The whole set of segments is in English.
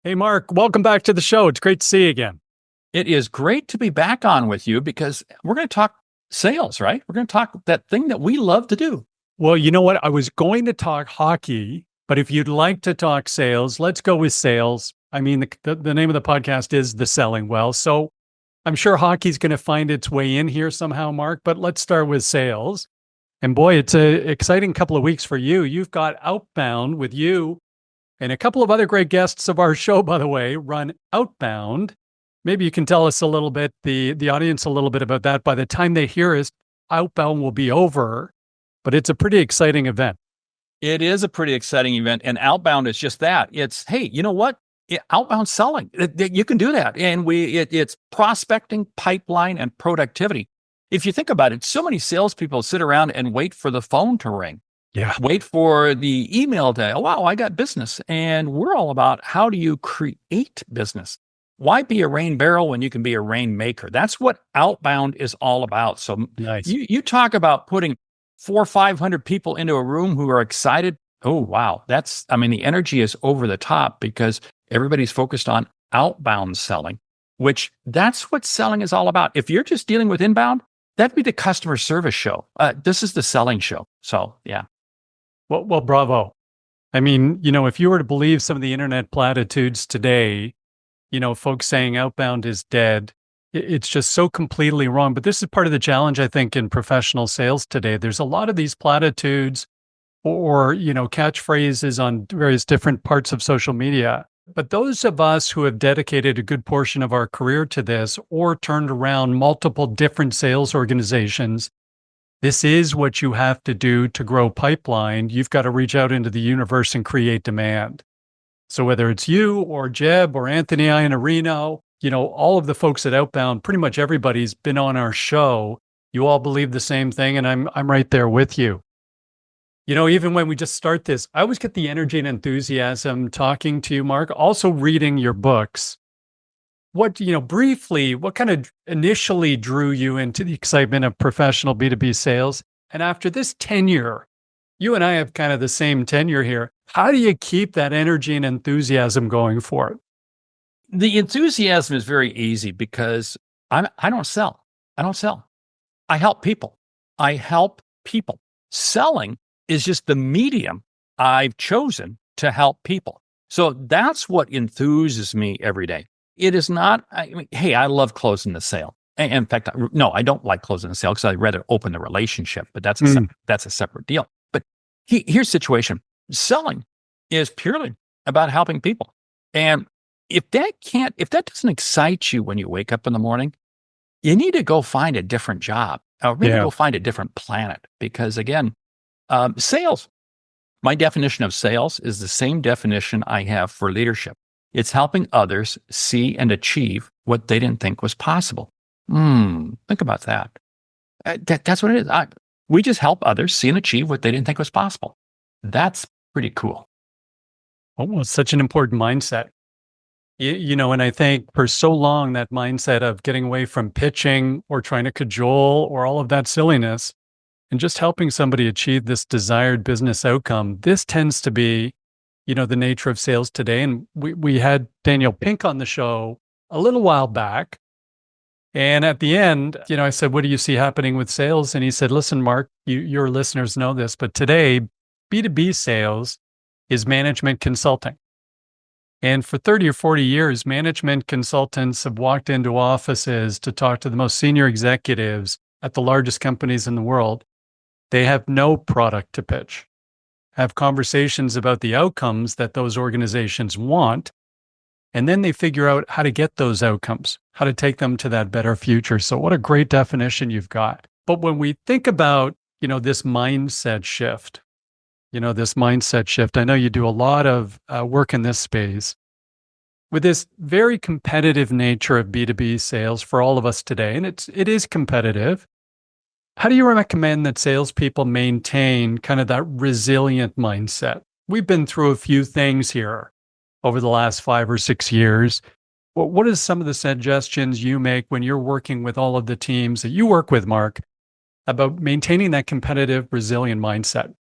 Hey, Mark, welcome back to the show. It's great to see you again. It is great to be back on with you because we're going to talk sales, right? We're going to talk that thing that we love to do. Well, you know what? I was going to talk hockey, but if you'd like to talk sales, let's go with sales. I mean, the name of the podcast is The Selling Well. So I'm sure hockey's going to find its way in here somehow, Mark, but let's start with sales. And boy, it's an exciting couple of weeks for you. You've got Outbound with you and a couple of other great guests of our show, by the way, run Outbound. Maybe you can tell us a little bit, the audience a little bit about that. By the time they hear us, Outbound will be over, but it's a pretty exciting event. It is a pretty exciting event, and Outbound is just that. It's, hey, you know what? Outbound selling, you can do that. And it's prospecting, pipeline, and productivity. If you think about it, so many salespeople sit around and wait for the phone to ring. Yeah. Wait for the email to, oh, wow, I got business. And we're all about how do you create business? Why be a rain barrel when you can be a rain maker? That's what Outbound is all about. So Nice. you talk about putting 400 or 500 people into a room who are excited. Oh, wow. The energy is over the top because everybody's focused on outbound selling, which that's what selling is all about. If you're just dealing with inbound, that'd be the customer service show. This is the selling show. So, yeah. Well, bravo. I mean, if you were to believe some of the internet platitudes today, folks saying outbound is dead, it's just so completely wrong. But this is part of the challenge, I think, in professional sales today. There's a lot of these platitudes or catchphrases on various different parts of social media. But those of us who have dedicated a good portion of our career to this or turned around multiple different sales organizations, this is what you have to do to grow pipeline. You've got to reach out into the universe and create demand. So whether it's you or Jeb or Anthony Iannarino, all of the folks at Outbound, pretty much everybody's been on our show. You all believe the same thing, and I'm right there with you. Even when we just start this, I always get the energy and enthusiasm talking to you, Mark, also reading your books. Briefly, what kind of initially drew you into the excitement of professional B2B sales? And after this tenure, you and I have kind of the same tenure here. How do you keep that energy and enthusiasm going for it? The enthusiasm is very easy because I don't sell. I don't sell. I help people. I help people. Selling is just the medium I've chosen to help people. So that's what enthuses me every day. It is not, hey, I love closing the sale. And in fact, no, I don't like closing the sale because I'd rather open the relationship, but that's a separate deal. But here's the situation. Selling is purely about helping people. And if that doesn't excite you when you wake up in the morning, you need to go find a different job or maybe go find a different planet. Because again, sales, my definition of sales is the same definition I have for leadership. It's helping others see and achieve what they didn't think was possible. Think about that. That's what it is. We just help others see and achieve what they didn't think was possible. That's pretty cool. Oh, it's such an important mindset. And I think for so long, that mindset of getting away from pitching or trying to cajole or all of that silliness and just helping somebody achieve this desired business outcome, this tends to be the nature of sales today. And we had Daniel Pink on the show a little while back. And at the end, I said, what do you see happening with sales? And he said, listen, Mark, your listeners know this, but today, B2B sales is management consulting. And for 30 or 40 years, management consultants have walked into offices to talk to the most senior executives at the largest companies in the world. They have no product to pitch. Have conversations about the outcomes that those organizations want, and then they figure out how to get those outcomes, how to take them to that better future. So what a great definition you've got. But when we think about, this mindset shift, I know you do a lot of work in this space. With this very competitive nature of B2B sales for all of us today, and it is competitive, how do you recommend that salespeople maintain kind of that resilient mindset? We've been through a few things here over the last 5 or 6 years. What are some of the suggestions you make when you're working with all of the teams that you work with, Mark, about maintaining that competitive, resilient mindset?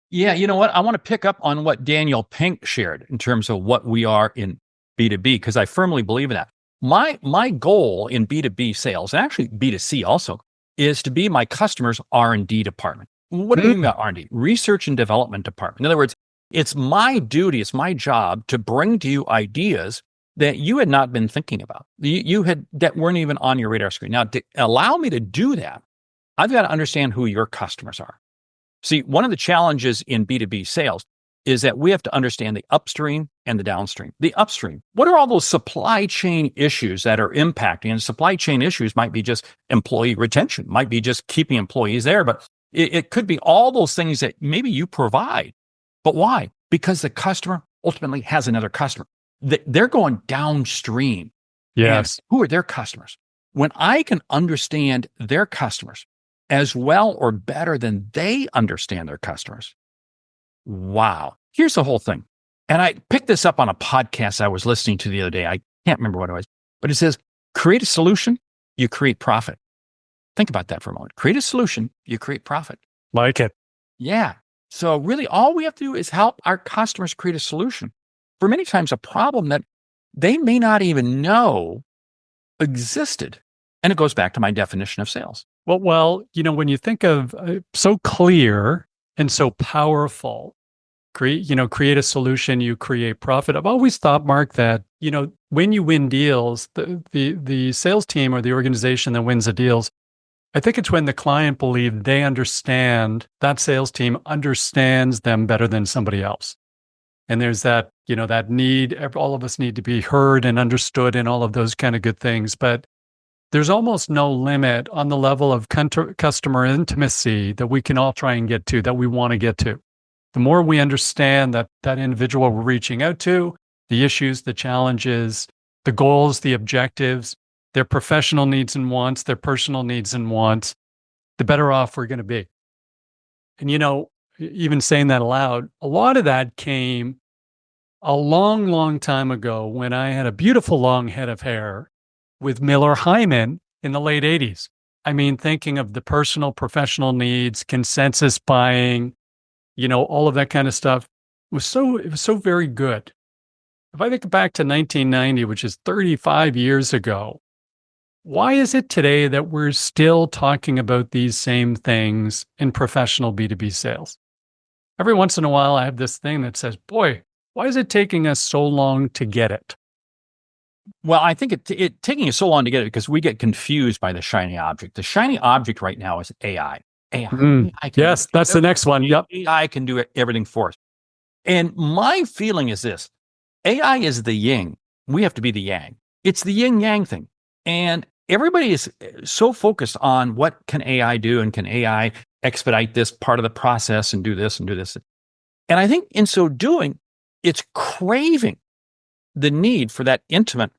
Yeah, you know what? I want to pick up on what Daniel Pink shared in terms of what we are in B2B because I firmly believe in that. My goal in B2B sales, and actually B2C also, is to be my customer's R&D department. What do I mean by R&D? Research and development department. In other words, it's my duty, it's my job to bring to you ideas that you had not been thinking about. You had that weren't even on your radar screen. Now, to allow me to do that, I've got to understand who your customers are. See, one of the challenges in B2B sales is that we have to understand the upstream and the downstream. The upstream, what are all those supply chain issues that are impacting? And supply chain issues might be just employee retention, might be just keeping employees there, but it could be all those things that maybe you provide. But why? Because the customer ultimately has another customer. They're going downstream. Yes. And who are their customers? When I can understand their customers as well or better than they understand their customers, wow. Here's the whole thing. And I picked this up on a podcast I was listening to the other day. I can't remember what it was, but it says, create a solution, you create profit. Think about that for a moment. Create a solution, you create profit. Like it. Yeah. So really all we have to do is help our customers create a solution for many times a problem that they may not even know existed. And it goes back to my definition of sales. Well, when you think of so clear and so powerful, create a solution, you create profit. I've always thought, Mark, that, when you win deals, the sales team or the organization that wins the deals, I think it's when the client believes they understand, that sales team understands them better than somebody else. And there's that, that need, all of us need to be heard and understood and all of those kind of good things. But there's almost no limit on the level of customer intimacy that we can all try and get to, that we want to get to. The more we understand that individual we're reaching out to, the issues, the challenges, the goals, the objectives, their professional needs and wants, their personal needs and wants, the better off we're going to be. And, even saying that aloud, a lot of that came a long, long time ago when I had a beautiful long head of hair with Miller Hyman in the late 80s. I mean, thinking of the personal, professional needs, consensus buying, all of that kind of stuff it was so very good. If I think back to 1990, which is 35 years ago, why is it today that we're still talking about these same things in professional B2B sales? Every once in a while, I have this thing that says, boy, why is it taking us so long to get it? Well, I think it taking us so long to get it because we get confused by the shiny object. The shiny object right now is AI. AI. Yes, that's the next one. Yep. AI can do everything for us. And my feeling is this. AI is the yin. We have to be the yang. It's the yin-yang thing. And everybody is so focused on what can AI do and can AI expedite this part of the process and do this and do this. And I think in so doing, it's craving the need for that intimate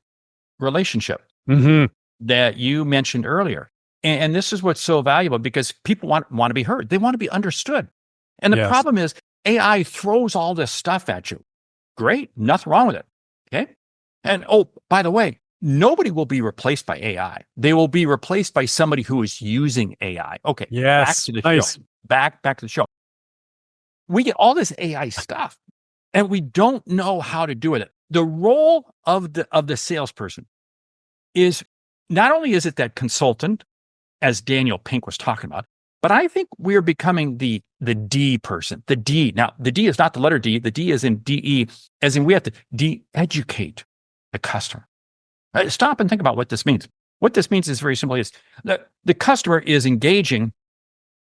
relationship that you mentioned earlier. And this is what's so valuable because people want to be heard. They want to be understood. And the problem is AI throws all this stuff at you. Great. Nothing wrong with it. Okay. And by the way, nobody will be replaced by AI. They will be replaced by somebody who is using AI. Okay. Yes. Back to the show. Back to the show. We get all this AI stuff and we don't know how to do with it. The role of the salesperson is not only is it that consultant, as Daniel Pink was talking about, but I think we are becoming the D person, the D. Now, the D is not the letter D. The D is in DE, as in we have to de-educate the customer. Stop and think about what this means. What this means is very simply is that the customer is engaging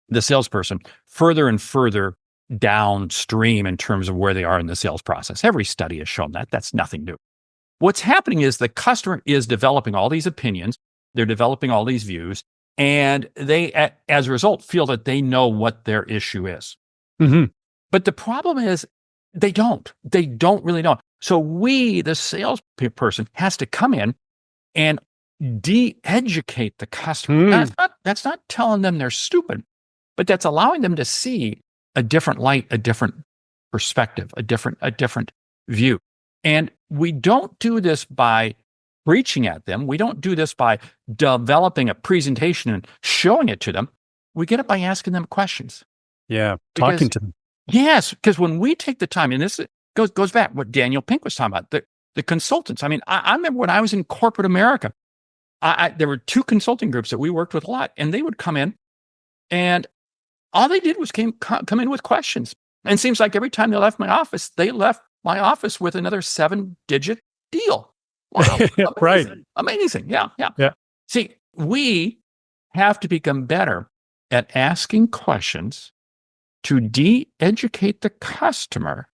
the salesperson further and further downstream in terms of where they are in the sales process. Every study has shown that. That's nothing new. What's happening is the customer is developing all these opinions. They're developing all these views. And they, as a result, feel that they know what their issue is. But the problem is they don't. They don't really know. So we, the salesperson, has to come in and de-educate the customer. That's not telling them they're stupid, but that's allowing them to see a different light, a different perspective, a different view. And we don't do this by preaching at them. We don't do this by developing a presentation and showing it to them. We get it by asking them questions. Yeah, talking to them. Yes, because when we take the time, and this goes back what Daniel Pink was talking about, The consultants. I mean, I remember when I was in corporate America, there were two consulting groups that we worked with a lot, and they would come in, and all they did was come in with questions. And it seems like every time they left my office with another 7-digit deal. Wow. Right. Amazing. Amazing. Yeah. Yeah. Yeah. See, we have to become better at asking questions to de-educate the customer,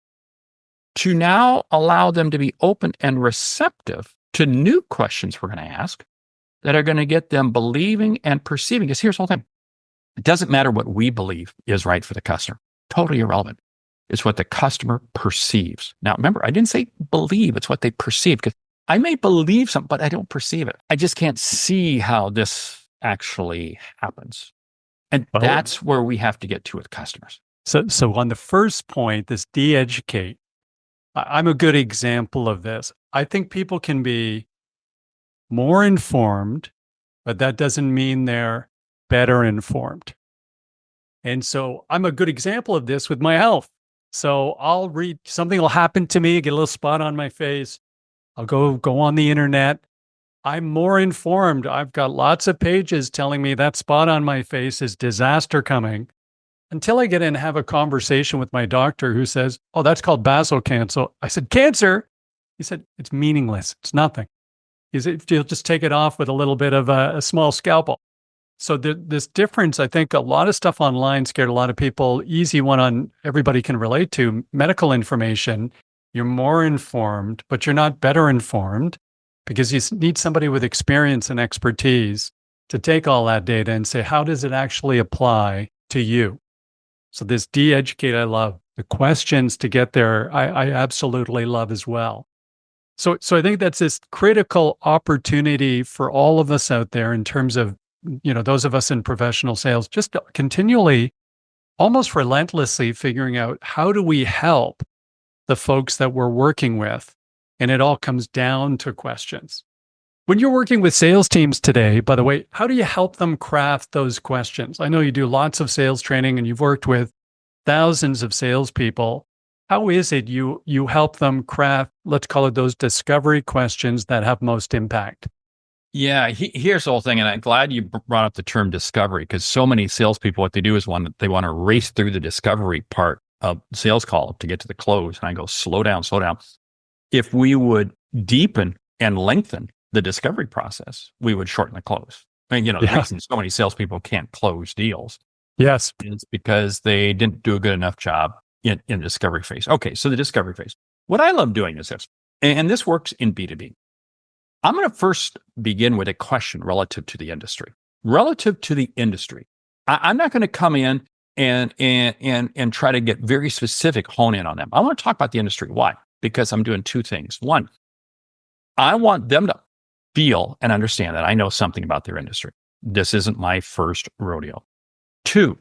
to now allow them to be open and receptive to new questions we're going to ask that are going to get them believing and perceiving. Because here's the whole thing. It doesn't matter what we believe is right for the customer. Totally irrelevant. It's what the customer perceives. Now, remember, I didn't say believe. It's what they perceive. Because I may believe something, but I don't perceive it. I just can't see how this actually happens. And Well, that's where we have to get to with customers. so on the first point, this de-educate, I'm a good example of this. I think people can be more informed, but that doesn't mean they're better informed. And so I'm a good example of this with my health. So I'll read, something will happen to me, get a little spot on my face. I'll go on the internet. I'm more informed. I've got lots of pages telling me that spot on my face is disaster coming, until I get in and have a conversation with my doctor who says, "Oh, that's called basal cancer." I said, "Cancer?" He said, "It's meaningless. It's nothing." He said, "You'll just take it off with a little bit of a small scalpel." So this difference, I think a lot of stuff online scared a lot of people. Easy one on everybody can relate to medical information. You're more informed, but you're not better informed, because you need somebody with experience and expertise to take all that data and say, how does it actually apply to you? So this de-educate, I love. The questions to get there, I absolutely love as well. So I think that's this critical opportunity for all of us out there in terms of, those of us in professional sales, just continually, almost relentlessly figuring out, how do we help the folks that we're working with? And it all comes down to questions. When you're working with sales teams today, by the way, how do you help them craft those questions? I know you do lots of sales training and you've worked with thousands of salespeople. How is it you help them craft, let's call it, those discovery questions that have most impact? Yeah, here's the whole thing, and I'm glad you brought up the term discovery, because so many salespeople, what they do is they want to race through the discovery part of sales call to get to the close. And I go, slow down, slow down. If we would deepen and lengthen the discovery process, we would shorten the close. I mean, the reason so many salespeople can't close deals, yes, is because they didn't do a good enough job in the discovery phase. Okay, so the discovery phase. What I love doing is this, and this works in B2B. I'm going to first begin with a question relative to the industry. Relative to the industry, I'm not going to come in and try to get very specific, hone in on them. I want to talk about the industry. Why? Because I'm doing two things. One, I want them to feel and understand that I know something about their industry. This isn't my first rodeo. Two,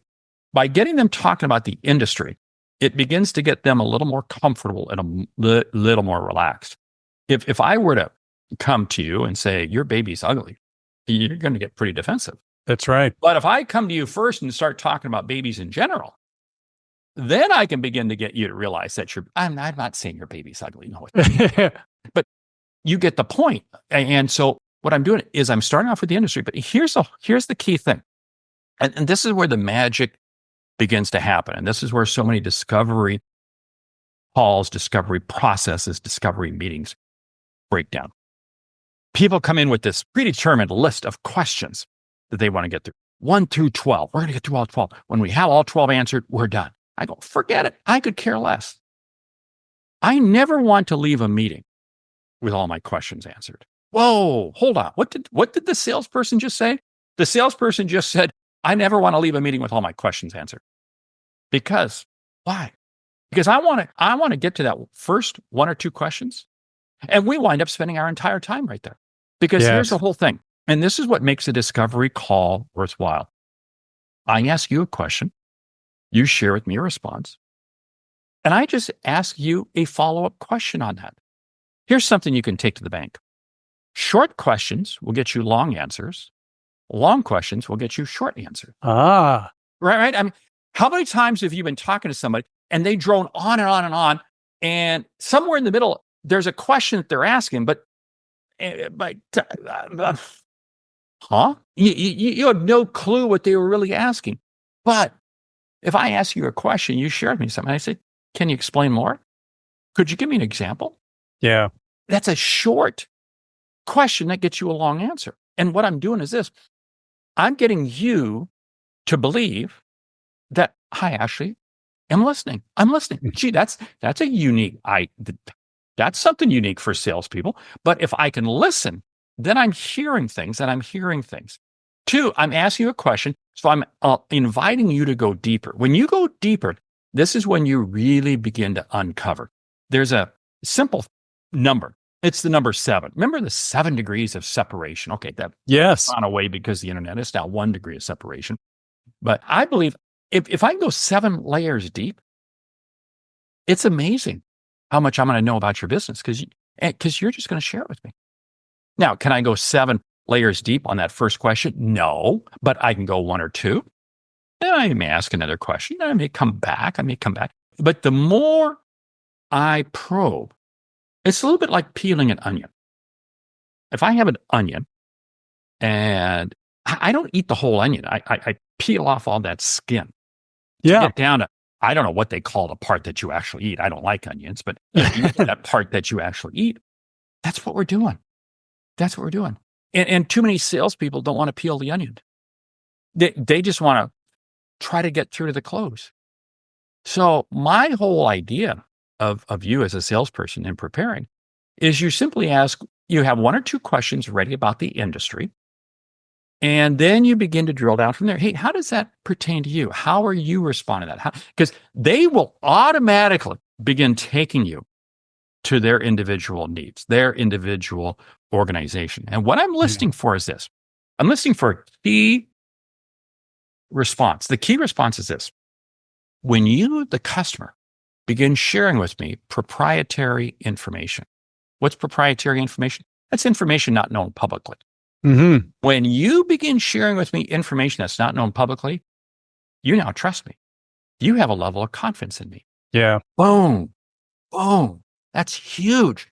by getting them talking about the industry, it begins to get them a little more comfortable and a little more relaxed. If I were to come to you and say, your baby's ugly, you're going to get pretty defensive. That's right. But if I come to you first and start talking about babies in general, then I can begin to get you to realize that I'm not saying your baby's ugly. No, but you get the point. And so what I'm doing is I'm starting off with the industry, but here's the key thing. And this is where the magic begins to happen. And this is where so many discovery calls, discovery processes, discovery meetings break down. People come in with this predetermined list of questions that they want to get through. 1 through 12. We're going to get through all 12. When we have all 12 answered, we're done. I go, forget it. I could care less. I never want to leave a meeting with all my questions answered. Whoa, hold on. What did the salesperson just say? The salesperson just said, I never want to leave a meeting with all my questions answered. Because why? Because I want to get to that first 1 or 2 questions. And we wind up spending our entire time right there. Because here's the whole thing. And this is what makes a discovery call worthwhile. I ask you a question. You share with me a response. And I just ask you a follow-up question on that. Here's something you can take to the bank. Short questions will get you long answers. Long questions will get you short answers. Ah. Right? I mean, how many times have you been talking to somebody and they drone on and on and on, and somewhere in the middle, there's a question that they're asking, but huh? You have no clue what they were really asking. But if I ask you a question, you shared me something. I say, can you explain more? Could you give me an example? Yeah. That's a short question that gets you a long answer. And what I'm doing is this. I'm getting you to believe that, hi, Ashley, I'm listening. I'm listening. Gee, that's a unique, that's something unique for salespeople. But if I can listen, then I'm hearing things and I'm hearing things. Two, I'm asking you a question. So I'm inviting you to go deeper. When you go deeper, this is when you really begin to uncover. There's a simple number. It's the number 7. Remember the 7 degrees of separation? Okay, that's Yes. gone away because the internet is now 1 degree of separation. But I believe if I can go 7 layers deep, it's amazing how much I'm going to know about your business because you're just going to share it with me. Now, can I go 7 layers deep on that first question? No, but I can go 1 or 2. Then I may ask another question. I may come back. But the more I probe, it's a little bit like peeling an onion. If I have an onion and I don't eat the whole onion, I peel off all that skin to Yeah. get down to, I don't know what they call the part that you actually eat. I don't like onions, but you get that part that you actually eat. That's what we're doing. That's what we're doing. And too many salespeople don't want to peel the onion. They just want to try to get through to the close. So my whole idea of you as a salesperson in preparing is you simply ask, you have 1 or 2 questions ready about the industry. And then you begin to drill down from there. Hey, how does that pertain to you? How are you responding to that? Because they will automatically begin taking you to their individual needs, their individual organization. And what I'm listening for is this. I'm listening for a key response. The key response is this. When you, the customer, begin sharing with me proprietary information. What's proprietary information? That's information not known publicly. Mm-hmm. When you begin sharing with me information that's not known publicly, you now trust me. You have a level of confidence in me. Yeah. Boom, boom. That's huge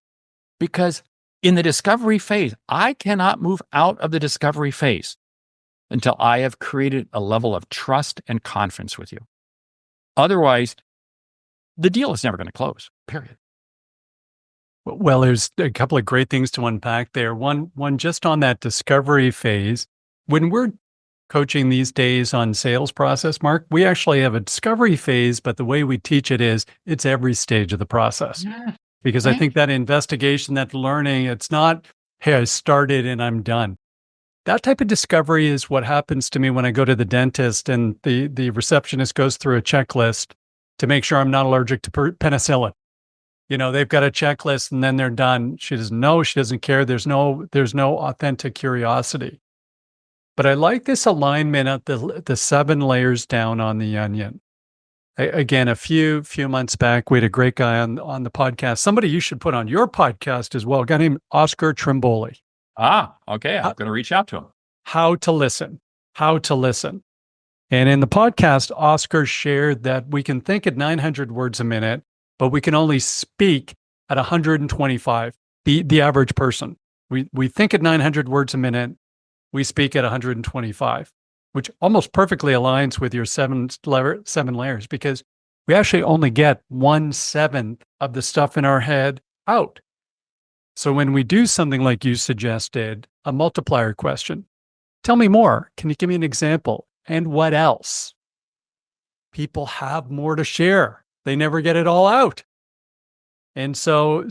because in the discovery phase, I cannot move out of the discovery phase until I have created a level of trust and confidence with you. Otherwise, the deal is never going to close, period. Well, there's a couple of great things to unpack there. One, just on that discovery phase, when we're coaching these days on sales process, Mark, we actually have a discovery phase, but the way we teach it is it's every stage of the process. Yeah, Because I think that investigation, that learning, it's not, hey, I started and I'm done. That type of discovery is what happens to me when I go to the dentist and the receptionist goes through a checklist to make sure I'm not allergic to penicillin. They've got a checklist and then they're done. She doesn't know. She doesn't care. There's no authentic curiosity. But I like this alignment of the 7 layers down on the onion. Again, a few months back, we had a great guy on the podcast. Somebody you should put on your podcast as well. A guy named Oscar Trimboli. Okay. I'm going to reach out to him. How to listen. And in the podcast, Oscar shared that we can think at 900 words a minute, but we can only speak at 125, the average person. We think at 900 words a minute, we speak at 125, which almost perfectly aligns with your 7 layers, because we actually only get 1/7 of the stuff in our head out. So when we do something like you suggested, a multiplier question, tell me more. Can you give me an example? And what else? People have more to share. They never get it all out. And so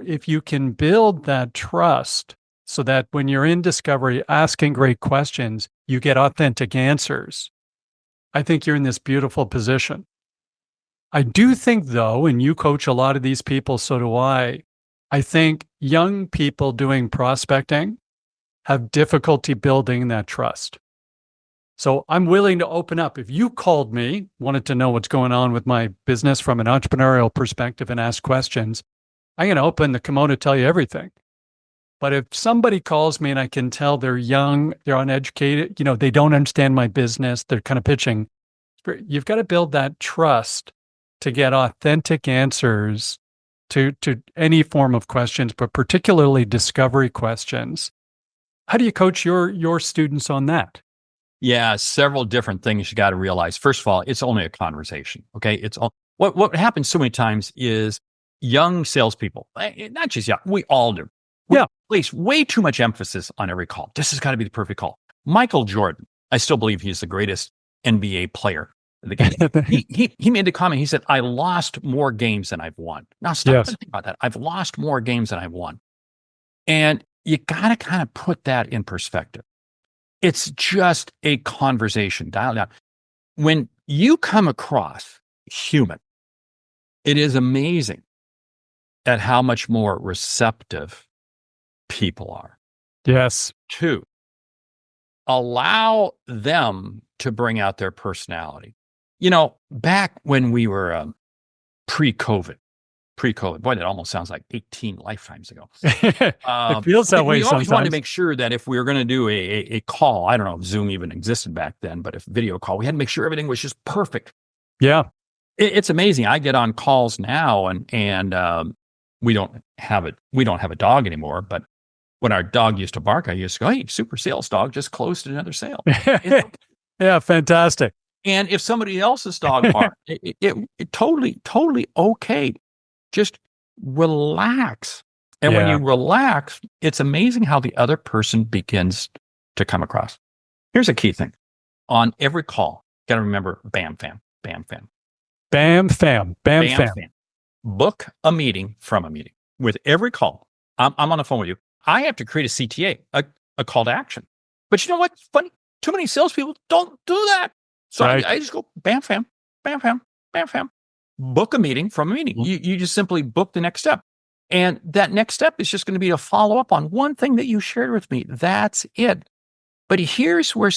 if you can build that trust so that when you're in discovery, asking great questions, you get authentic answers, I think you're in this beautiful position. I do think, though, and you coach a lot of these people, so do I think young people doing prospecting have difficulty building that trust. So I'm willing to open up. If you called me, wanted to know what's going on with my business from an entrepreneurial perspective and ask questions, I'm going to open the kimono, tell you everything. But if somebody calls me and I can tell they're young, they're uneducated, they don't understand my business, they're kind of pitching, you've got to build that trust to get authentic answers to any form of questions, but particularly discovery questions. How do you coach your students on that? Yeah, several different things you got to realize. First of all, it's only a conversation. Okay, it's all what happens so many times is young salespeople, not just young, we all do. We Yeah. place way too much emphasis on every call. This has got to be the perfect call. Michael Jordan, I still believe he's the greatest NBA player of the game. He made the comment. He said, "I lost more games than I've won." Now stop and Yes. think about that. I've lost more games than I've won, and you got to kind of put that in perspective. It's just a conversation. Dial down. When you come across human, it is amazing at how much more receptive people are. Yes. Two, allow them to bring out their personality. Back when we were pre-COVID, boy, that almost sounds like 18 lifetimes ago. It feels that way We always wanted to sometimes. make sure that if we were going to do a call, I don't know if Zoom even existed back then, but if video call, we had to make sure everything was just perfect. Yeah. It's amazing. I get on calls now, and we don't have it. We don't have a dog anymore. But when our dog used to bark, I used to go, "Hey, super sales dog, just closed another sale." Yeah, fantastic. And if somebody else's dog barked, it totally okay. Just relax. And when Yeah. you relax, it's amazing how the other person begins to come across. Here's a key thing. On every call, got to remember BAM fam, BAM fam, Bam fam. Bam BAM fam. fam. Book a meeting from a meeting. With every call, I'm on the phone with you. I have to create a CTA, a call to action. But you know what's funny? Too many salespeople don't do that. So Right. I just go BAM fam, BAM fam, BAM fam. Book a meeting from a meeting. You just simply book the next step. And that next step is just going to be to follow up on one thing that you shared with me. That's it. But here's where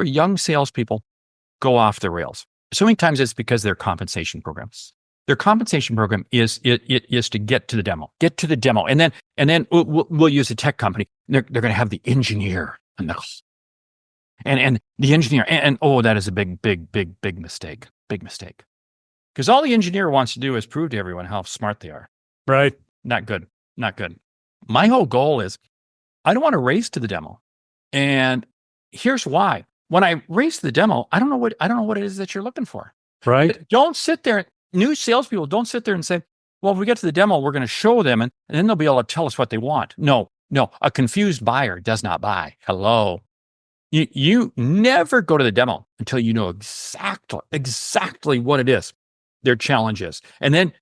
young salespeople go off the rails. So many times it's because their compensation programs. Their compensation program is to get to the demo, and then we'll use a tech company. They're going to have the engineer and the engineer and oh, that is a big mistake, because all the engineer wants to do is prove to everyone how smart they are. Right. Not good. My whole goal is I don't want to race to the demo. And here's why. When I race to the demo, I don't know what it is that you're looking for. Right. Don't sit there. New salespeople don't sit there and say, well, if we get to the demo, we're going to show them and then they'll be able to tell us what they want. No. A confused buyer does not buy. Hello. You never go to the demo until you know exactly what it is, their challenge is. And then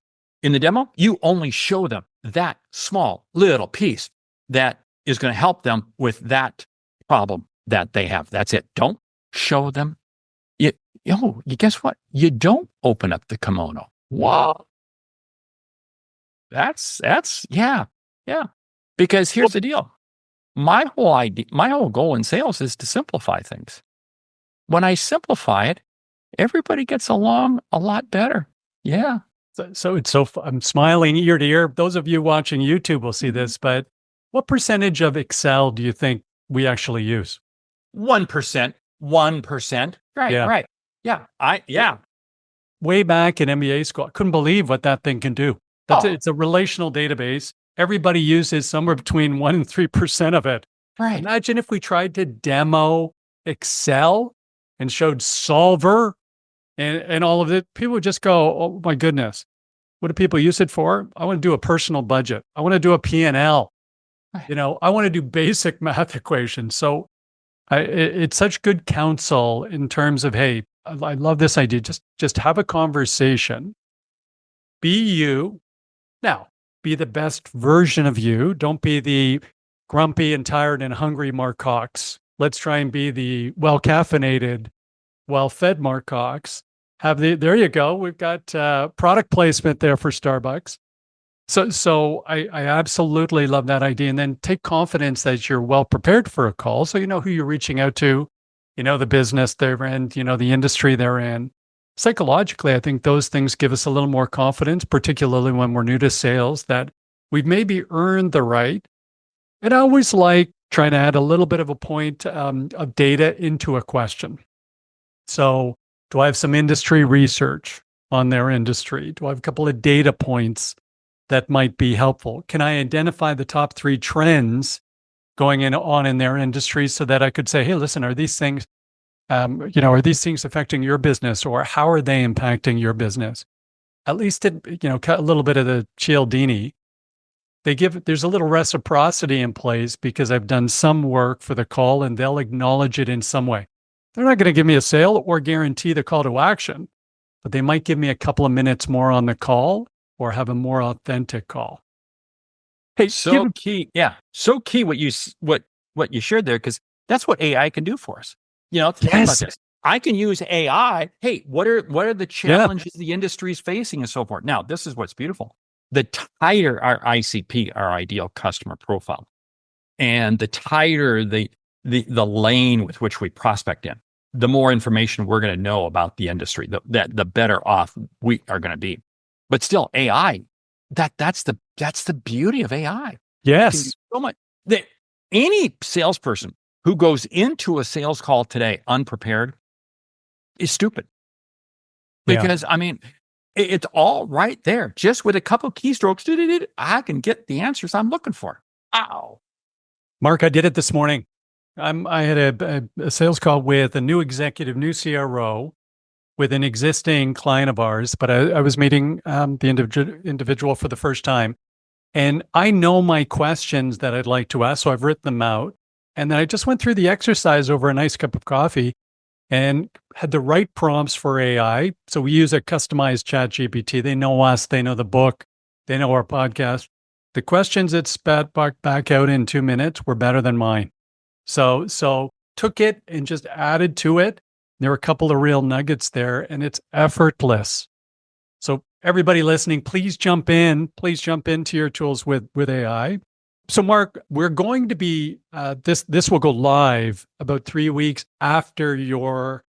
in the demo, you only show them that small little piece that is going to help them with that problem that they have. That's it. Don't show them. You guess what? You don't open up the kimono. Wow. That's yeah. Because here's the deal. My whole goal in sales is to simplify things. When I simplify it, everybody gets along a lot better. Yeah. So it's I'm smiling ear to ear. Those of you watching YouTube will see this, but what percentage of Excel do you think we actually use? 1%. 1%. Right. Yeah. Right. Yeah. Way back in MBA school, I couldn't believe what that thing can do. It's a relational database. Everybody uses somewhere between 1% and 3% of it. Right. Imagine if we tried to demo Excel and showed Solver and all of it. People would just go, oh my goodness, what do people use it for? I want to do a personal budget. I want to do a P&L. Right. I want to do basic math equations. So it's such good counsel in terms of, hey, I love this idea. Just have a conversation. Be you. Now, be the best version of you. Don't be the grumpy and tired and hungry Mark Cox. Let's try and be the well-caffeinated, well-fed Mark Cox. There you go. We've got product placement there for Starbucks. So I absolutely love that idea. And then take confidence that you're well prepared for a call. So you know who you're reaching out to, the business they're in, the industry they're in. Psychologically, I think those things give us a little more confidence, particularly when we're new to sales, that we've maybe earned the right. And I always like trying to add a little bit of a point of data into a question. So do I have some industry research on their industry? Do I have a couple of data points that might be helpful? Can I identify the top 3 trends going on in their industry so that I could say, hey, listen, are these things, are these things affecting your business, or how are they impacting your business? At least cut a little bit of the Cialdini. There's a little reciprocity in place because I've done some work for the call and they'll acknowledge it in some way. They're not going to give me a sale or guarantee the call to action, but they might give me a couple of minutes more on the call or have a more authentic call. Hey, So key. Yeah. So key what you shared there, because that's what AI can do for us. Think about yes, this. I can use AI. Hey, what are the yeah, challenges the industry is facing and so forth? Now, this is what's beautiful. The tighter our ICP, our ideal customer profile, and the tighter the lane with which we prospect in, the more information we're going to know about the industry, the better off we are going to be. But still, AI, that's the beauty of AI. It can do yes, so much. That any salesperson who goes into a sales call today unprepared is stupid. yeah. Because it's all right there. Just with a couple keystrokes, I can get the answers I'm looking for. Ow. Mark, I did it this morning. I had a sales call with a new executive, new CRO, with an existing client of ours, but I was meeting the individual for the first time. And I know my questions that I'd like to ask, so I've written them out. And then I just went through the exercise over a nice cup of coffee and had the right prompts for AI. So we use a customized chat GPT. They know us, they know the book, they know our podcast. The questions it spat back out in 2 minutes were better than mine. So took it and just added to it. There were a couple of real nuggets there, and it's effortless. So everybody listening, please jump in. Please jump into your tools with AI. So Mark, we're going to be this will go live about 3 weeks after your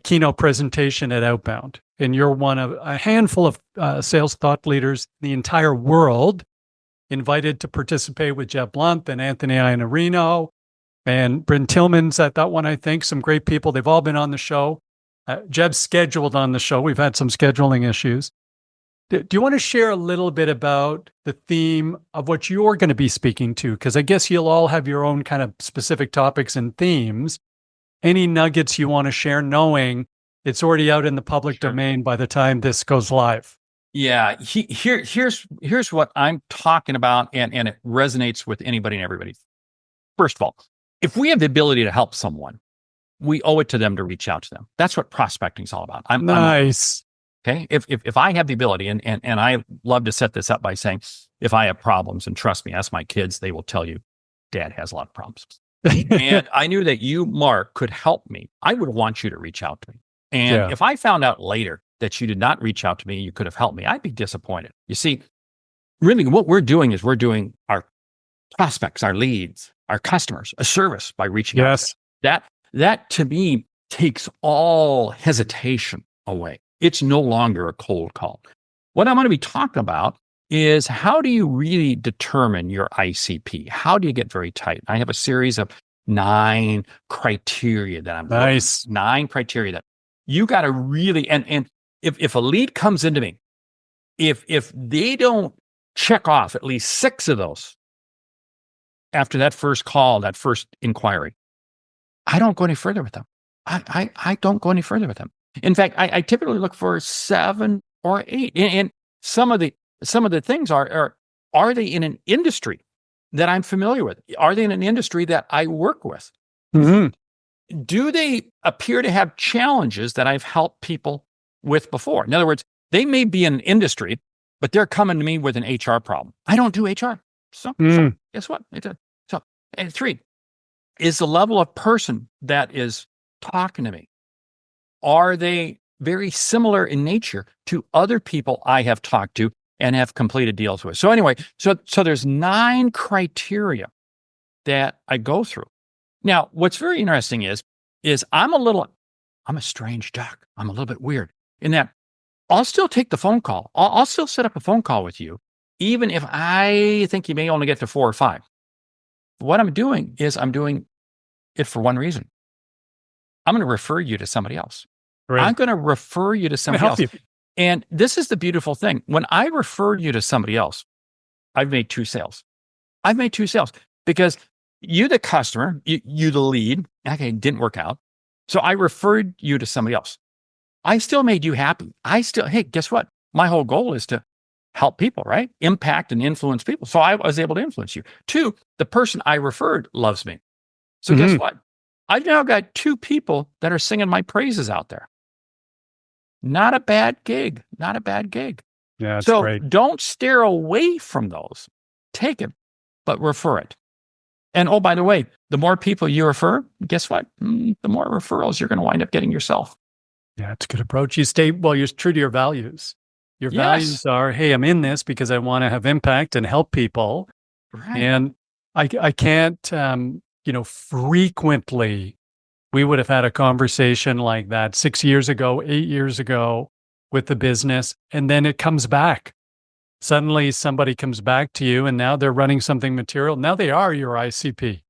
keynote presentation at Outbound, and you're one of a handful of sales thought leaders in the entire world invited to participate with Jeb Blunt and Anthony Iannarino and Bryn Tillman's at that one, I think. Some great people. They've all been on the show. Jeb's scheduled on the show. We've had some scheduling issues. Do you want to share a little bit about the theme of what you're going to be speaking to? Because I guess you'll all have your own kind of specific topics and themes. Any nuggets you want to share, knowing it's already out in the public domain by the time this goes live? Yeah, here's what I'm talking about, and it resonates with anybody and everybody. First of all, if we have the ability to help someone, we owe it to them to reach out to them. That's what prospecting is all about. Nice. Okay. If I have the ability, and I love to set this up by saying, if I have problems, and trust me, ask my kids, they will tell you, Dad has a lot of problems. And I knew that you, Mark, could help me. I would want you to reach out to me. And if I found out later that you did not reach out to me, you could have helped me, I'd be disappointed. You see, really what we're doing is we're doing our prospects, our leads, our customers a service by reaching out to them. That to me takes all hesitation away. It's no longer a cold call. What I'm going to be talking about is, how do you really determine your ICP? How do you get very tight? I have a series of 9 criteria that I'm nice. 9 criteria that you got to really, and if a lead comes into me, if they don't check off at least 6 of those after that first call, that first inquiry, I don't go any further with them. I don't go any further with them. In fact, I typically look for 7 or 8. And some of the things are they in an industry that I'm familiar with? Are they in an industry that I work with? Mm-hmm. Do they appear to have challenges that I've helped people with before? In other words, they may be in an industry, but they're coming to me with an HR problem. I don't do HR. So guess what? So, and 3 is the level of person that is talking to me. Are they very similar in nature to other people I have talked to and have completed deals with? So anyway, so there's 9 criteria that I go through. Now, what's very interesting is I'm a strange duck. I'm a little bit weird in that I'll still take the phone call. I'll still set up a phone call with you, even if I think you may only get to 4 or 5. What I'm doing is I'm doing it for one reason. I'm going to refer you to somebody else. Right. I'm going to refer you to somebody else. And this is the beautiful thing. When I refer you to somebody else, I've made two sales. I've made two sales because you, the customer, you the lead, okay, didn't work out. So I referred you to somebody else. I still made you happy. Hey, guess what? My whole goal is to help people, right? Impact and influence people. So I was able to influence you. Two, the person I referred loves me. So guess Mhm. what? I've now got two people that are singing my praises out there. Not a bad gig. Not a bad gig. Yeah, it's So great. don't steer away from those. Take it, but refer it. And oh, by the way, the more people you refer, guess what? The more referrals you're going to wind up getting yourself. Yeah, it's a good approach. You're true to your values. Your Yes. values are, hey, I'm in this because I want to have impact and help people. Right. And I can't, frequently we would have had a conversation like that 6 years ago, 8 years ago with the business. And then it comes back. Suddenly somebody comes back to you and now they're running something material. Now they are your ICP.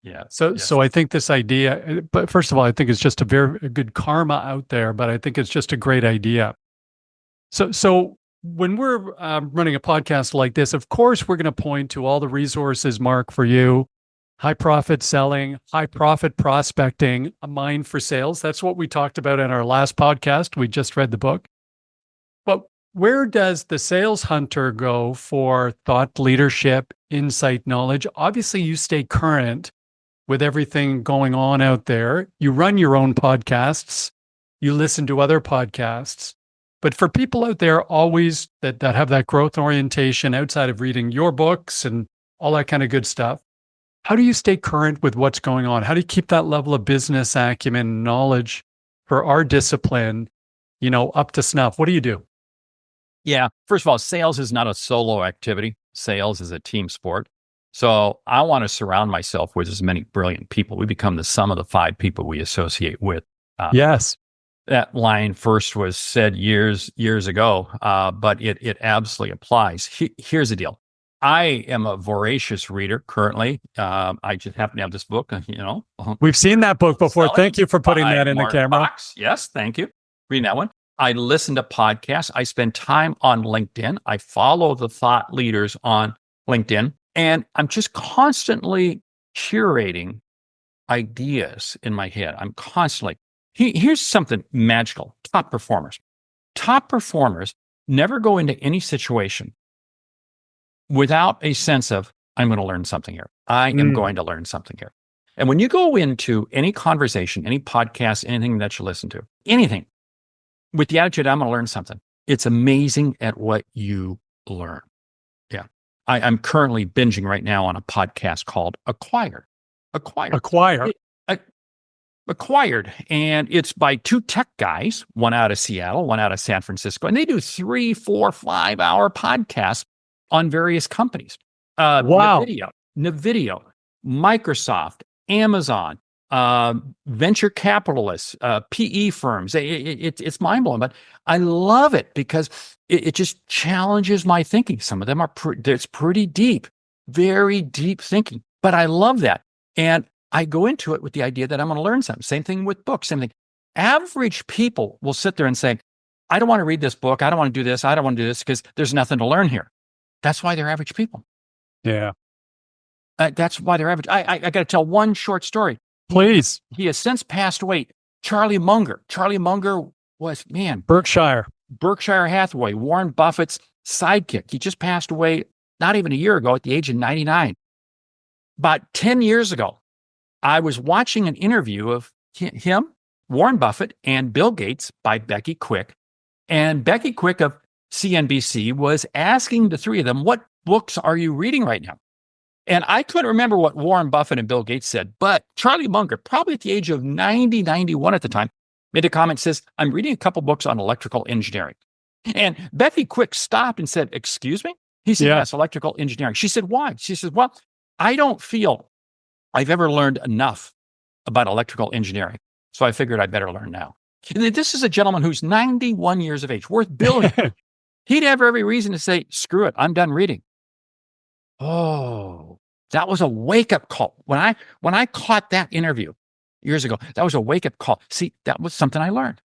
Yes. So Yes. I think this idea, but first of all, I think it's just a good karma out there, but I think it's just a great idea. So when we're running a podcast like this, of course, we're going to point to all the resources, Mark, for you. High profit selling, high profit prospecting, a mind for sales. That's what we talked about in our last podcast. We just read the book. But where does the sales hunter go for thought leadership, insight, knowledge? Obviously, you stay current with everything going on out there. You run your own podcasts, you listen to other podcasts. But for people out there always that have that growth orientation outside of reading your books and all that kind of good stuff, how do you stay current with what's going on? How do you keep that level of business acumen and knowledge for our discipline, up to snuff? What do you do? Yeah. First of all, sales is not a solo activity. Sales is a team sport. So I want to surround myself with as many brilliant people. We become the sum of the five people we associate with. Uh, Yes. that line first was said years ago, but it absolutely applies. Here's the deal. I am a voracious reader currently. I just happen to have this book, We've seen that book before. Selling Thank you for putting by that in the Mark camera. Cox. Yes, thank you. Reading that one. I listen to podcasts. I spend time on LinkedIn. I follow the thought leaders on LinkedIn, and I'm just constantly curating ideas in my head. I'm constantly. Here's something magical. Top performers. Top performers never go into any situation without a sense of, I'm going to learn something here. I am Mm. going to learn something here. And when you go into any conversation, any podcast, anything that you listen to, anything with the attitude, I'm going to learn something, it's amazing at what you learn. Yeah. I'm currently binging right now on a podcast called Acquired. Acquired. Acquire. It- Acquired. And it's by two tech guys, one out of Seattle, one out of San Francisco. And they do 3, 4, 5 hour podcasts on various companies. Wow. NVIDIA, Microsoft, Amazon, venture capitalists, PE firms. It's mind blowing, but I love it because it just challenges my thinking. Some of them it's pretty deep, very deep thinking, but I love that. And I go into it with the idea that I'm going to learn something. Same thing with books, same thing. Average people will sit there and say, I don't want to read this book. I don't want to do this. I don't want to do this because there's nothing to learn here. That's why they're average people. Yeah. That's why they're average. I got to tell one short story. Please. He has since passed away. Charlie Munger. Charlie Munger was, Berkshire Hathaway, Warren Buffett's sidekick. He just passed away not even a year ago at the age of 99. About 10 years ago, I was watching an interview of him, Warren Buffett, and Bill Gates by Becky Quick. And Becky Quick of CNBC was asking the three of them, what books are you reading right now? And I couldn't remember what Warren Buffett and Bill Gates said, but Charlie Munger, probably at the age of 90, 91 at the time, made a comment, says, I'm reading a couple books on electrical engineering. And Becky Quick stopped and said, excuse me? He said, Yeah. yes, electrical engineering. She said, why? She said, well, I don't feel I've ever learned enough about electrical engineering. So I figured I better learn now. This is a gentleman who's 91 years of age, worth billions. He'd have every reason to say, screw it, I'm done reading. Oh, that was a wake-up call. When I caught that interview years ago, that was a wake-up call. See, that was something I learned.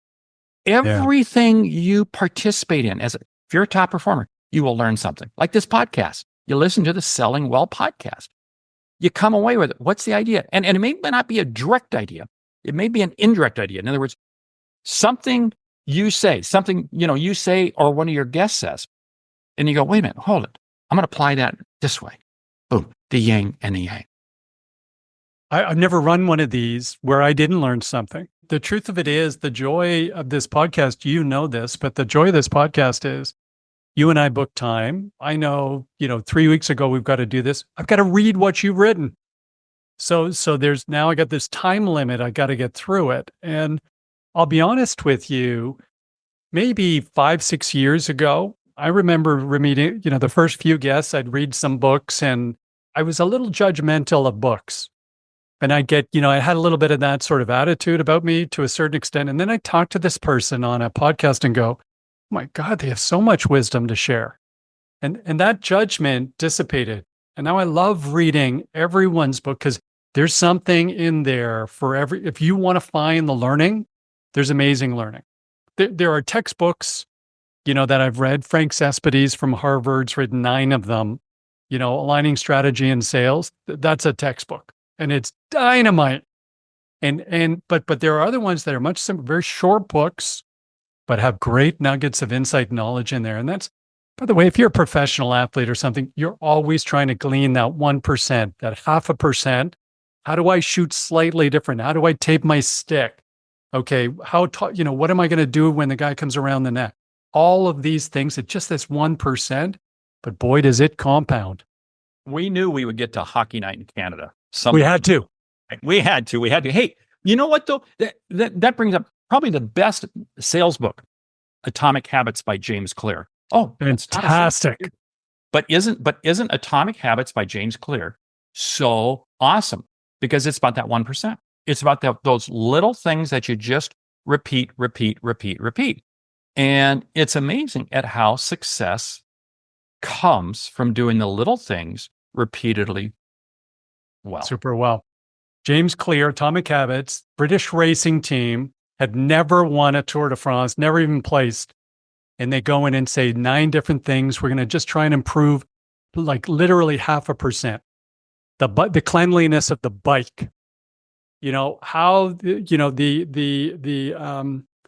Yeah. Everything you participate in, if you're a top performer, you will learn something. Like this podcast. You listen to the Selling Well podcast. You come away with it. What's the idea? And it may not be a direct idea. It may be an indirect idea. In other words, something you say, you say, or one of your guests says, and you go, wait a minute, hold it. I'm going to apply that this way. Boom, the yin and the yang. I've never run one of these where I didn't learn something. The truth of it is, the joy of this podcast, you know this, but the joy of this podcast is you and I book time. I know, 3 weeks ago, we've got to do this. I've got to read what you've written. So there's now I got this time limit. I got to get through it. And I'll be honest with you, maybe 5-6 years ago, I remember meeting, the first few guests, I'd read some books and I was a little judgmental of books. And I get, I had a little bit of that sort of attitude about me to a certain extent. And then I talk to this person on a podcast and go, oh my God, they have so much wisdom to share. And that judgment dissipated. And now I love reading everyone's book because there's something in there for if you want to find the learning, there's amazing learning. There are textbooks, that I've read. Frank Cespedes from Harvard's written 9 of them, Aligning Strategy and Sales. That's a textbook. And it's dynamite. But there are other ones that are much simpler, very short books, but have great nuggets of insight knowledge in there. And that's, by the way, if you're a professional athlete or something, you're always trying to glean that 1%, that 0.5%. How do I shoot slightly different? How do I tape my stick? Okay, what am I going to do when the guy comes around the net? All of these things, it's just this 1%, but boy, does it compound. We knew we would get to hockey night in Canada. We had to. We had to. Hey, you know what though? That brings up probably the best sales book, Atomic Habits by James Clear. Oh, fantastic! But isn't Atomic Habits by James Clear so awesome? Because it's about that 1%. It's about those little things that you just repeat. And it's amazing at how success comes from doing the little things repeatedly well. Super well. James Clear, Atomic Habits, British racing team, had never won a Tour de France, never even placed. And they go in and say 9 different things. We're going to just try and improve like literally 0.5%. The cleanliness of the bike, how, the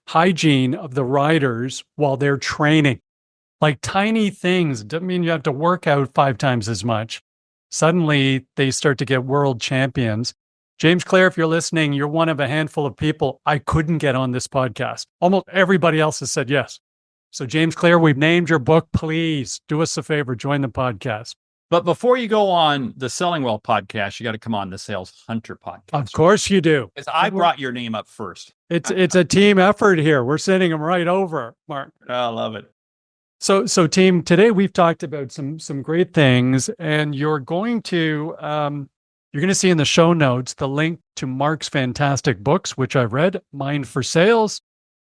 hygiene of the riders while they're training, like tiny things. Doesn't mean you have to work out 5 times as much. Suddenly they start to get world champions. James Clear, if you're listening, you're one of a handful of people I couldn't get on this podcast. Almost everybody else has said yes. So James Clear, we've named your book. Please do us a favor, join the podcast. But before you go on the Selling Well podcast, you got to come on the Sales Hunter podcast. Of course you do. Because I brought your name up first. It's a team effort here. We're sending them right over, Mark. I love it. So team, today we've talked about some great things, and you're going to see in the show notes the link to Mark's fantastic books, which I've read: Mind for Sales,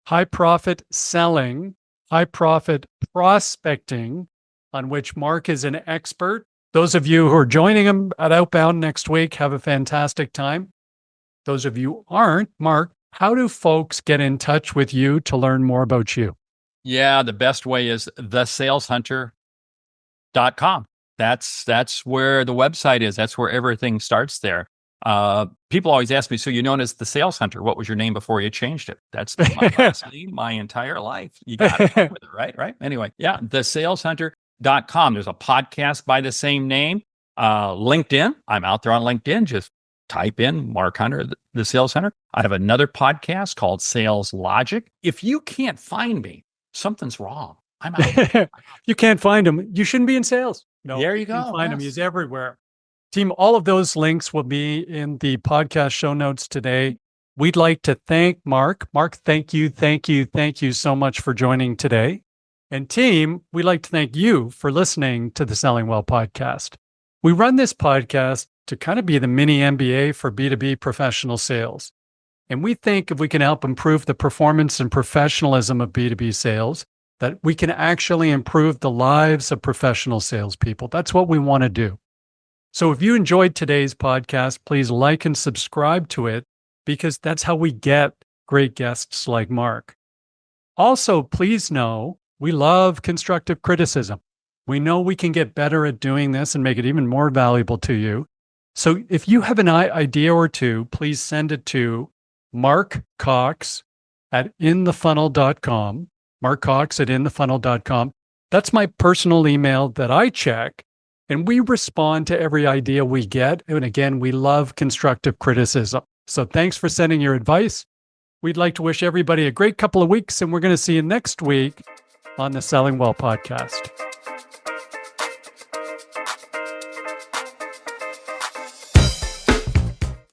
High Profit Selling, High Profit Prospecting, on which Mark is an expert. Those of you who are joining him at Outbound next week, have a fantastic time. Those of you who aren't, Mark, how do folks get in touch with you to learn more about you? Yeah, the best way is thesaleshunter.com. That's where the website is. That's where everything starts there. People always ask me, so you're known as the Sales Hunter. What was your name before you changed it? That's my last name, my entire life. You got it with it, right? Anyway, yeah, thesaleshunter.com. There's a podcast by the same name. LinkedIn. I'm out there on LinkedIn. Just type in Mark Hunter, the Sales Hunter. I have another podcast called Sales Logic. If you can't find me, something's wrong. I'm out. You can't find him. You shouldn't be in sales. No, there you go. Find him. He's everywhere. Team, all of those links will be in the podcast show notes today. We'd like to thank Mark. Mark, thank you so much for joining today. And team, we'd like to thank you for listening to the Selling Well podcast. We run this podcast to kind of be the mini MBA for B2B professional sales. And we think if we can help improve the performance and professionalism of B2B sales, that we can actually improve the lives of professional salespeople. That's what we want to do. So if you enjoyed today's podcast, please like and subscribe to it, because that's how we get great guests like Mark. Also, please know we love constructive criticism. We know we can get better at doing this and make it even more valuable to you. So if you have an idea or two, please send it to Mark Cox at inthefunnel.com. Mark Cox at inthefunnel.com. That's my personal email that I check, and we respond to every idea we get. And again, we love constructive criticism. So thanks for sending your advice. We'd like to wish everybody a great couple of weeks, and we're going to see you next week on the Selling Well podcast.